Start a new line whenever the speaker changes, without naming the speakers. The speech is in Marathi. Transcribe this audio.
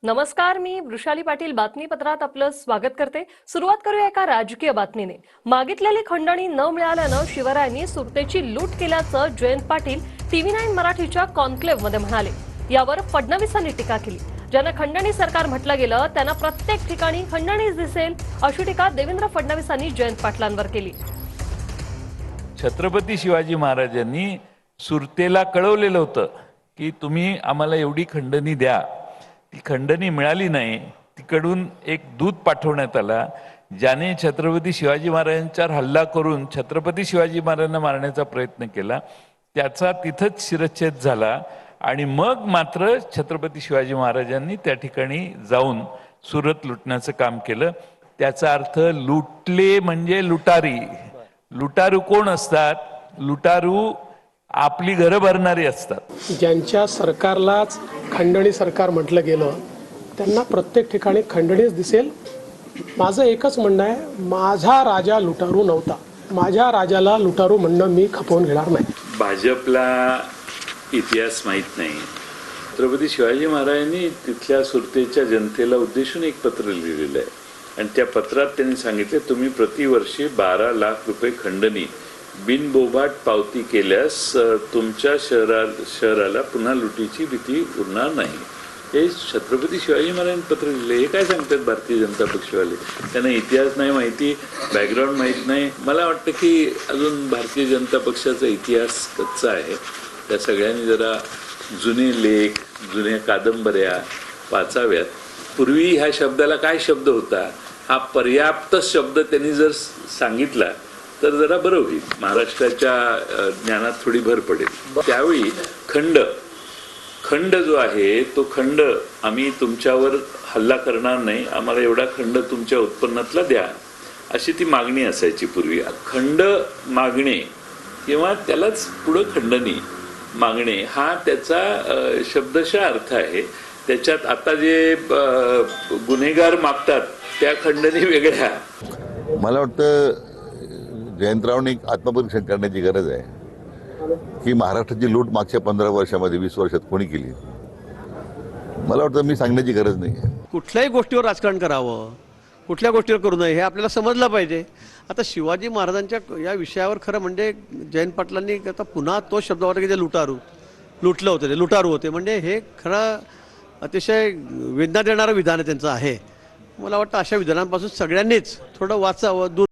नमस्कार, मी वृषाली पाटील बातमीपत्रात आपलं स्वागत करते। सुरुवात करूया एका राजकीय बातमीने। मागितलेली खंडणी न मिळाल्यानं शिवरायांनी सुरतेची लूट केल्याचं जयंत पाटील TV9 मराठीच्या कॉन्क्लेव्ह मध्ये म्हणाले। यावर फडणवीसांनी टीका केली। ज्यांना खंडणी सरकार म्हटलं गेलं त्यांना प्रत्येक ठिकाणी खंडणीच दिसेल, अशी टीका देवेंद्र फडणवीसांनी जयंत पाटलांवर केली।
छत्रपती शिवाजी महाराजांनी सुरतेला कळवलेलं होतं की तुम्ही आम्हाला एवढी खंडणी द्या। ती खंडणी मिळाली नाही। तिकडून एक दूत पाठवण्यात आला ज्याने छत्रपती शिवाजी महाराजांच्यावर हल्ला करून छत्रपती शिवाजी महाराजांना मारण्याचा प्रयत्न केला। त्याचा तिथंच शिरच्छेद झाला आणि मग मात्र छत्रपती शिवाजी महाराजांनी त्या ठिकाणी जाऊन सुरत लुटण्याचं काम केलं। त्याचा अर्थ लुटले म्हणजे लुटारी। लुटारू कोण असतात? लुटारू आपली घरं भरणारी असतात।
ज्यांच्या सरकारलाच खंडणी सरकार म्हटलं गेलं त्यांना प्रत्येक ठिकाणी खंडणीच दिसेल। माझं एकच म्हणणं आहे, माझा राजा लुटारू नव्हता, माझ्या राजाला लुटारू म्हणणं मी खपवून घेणार नाही।
भाजपला इतिहास माहीत नाही। छत्रपती शिवाजी महाराजांनी तिथल्या सुरतेच्या जनतेला उद्देशून एक पत्र लिहिलेलं आहे आणि त्या पत्रात त्यांनी सांगितले तुम्ही प्रतिवर्षी 12 लाख रुपये खंडणी बिनबोभाट पावती केल्यास तुमच्या शहराला पुन्हा लुटीची भीती उरणार नाही। हे छत्रपती शिवाजी महाराजांनी पत्र लिहिले। हे काय सांगतात भारतीय जनता पक्षवाले? त्यांना इतिहास नाही माहिती, बॅकग्राऊंड माहीत नाही। मला वाटतं की अजून भारतीय जनता पक्षाचा इतिहास कच्चा आहे। त्या सगळ्यांनी जरा जुने लेख, जुन्या कादंबऱ्या वाचाव्यात। पूर्वी ह्या शब्दाला काय शब्द होता हा पर्याप्त शब्द त्यांनी जर सांगितला तर जरा बरं होईल, महाराष्ट्राच्या ज्ञानात थोडी भर पडेल। त्यावेळी खंड जो आहे तो खंड आम्ही तुमच्यावर हल्ला करणार नाही, आम्हाला एवढा खंड तुमच्या उत्पन्नातला द्या, अशी ती मागणी असायची पूर्वी। खंड मागणे किंवा त्यालाच पुढं खंडणी मागणे हा त्याचा शब्दशः अर्थ आहे। त्याच्यात आता जे गुन्हेगार मागतात त्या खंडणी वेगळ्या।
मला वाटतं जयंतरावनी आत्मपरीक्षण करण्याची गरज आहे की महाराष्ट्राची लूट मागच्या 15 वर्षामध्ये 20 वर्षात कोणी केली। मला वाटतं मी सांगण्याची गरज नाही आहे।
कुठल्याही गोष्टीवर राजकारण करावं, कुठल्या गोष्टीवर करू नये हे आपल्याला समजलं पाहिजे। आता शिवाजी महाराजांच्या या विषयावर खरं म्हणजे जयंत पाटलांनी आता पुन्हा तो शब्द वाटला की ते लुटलं होतं, ते लुटारू होते, म्हणजे हे खरं अतिशय वेदना देणारं विधान त्यांचं आहे। मला वाटतं अशा विधानांपासून सगळ्यांनीच थोडं वाचावं, दूर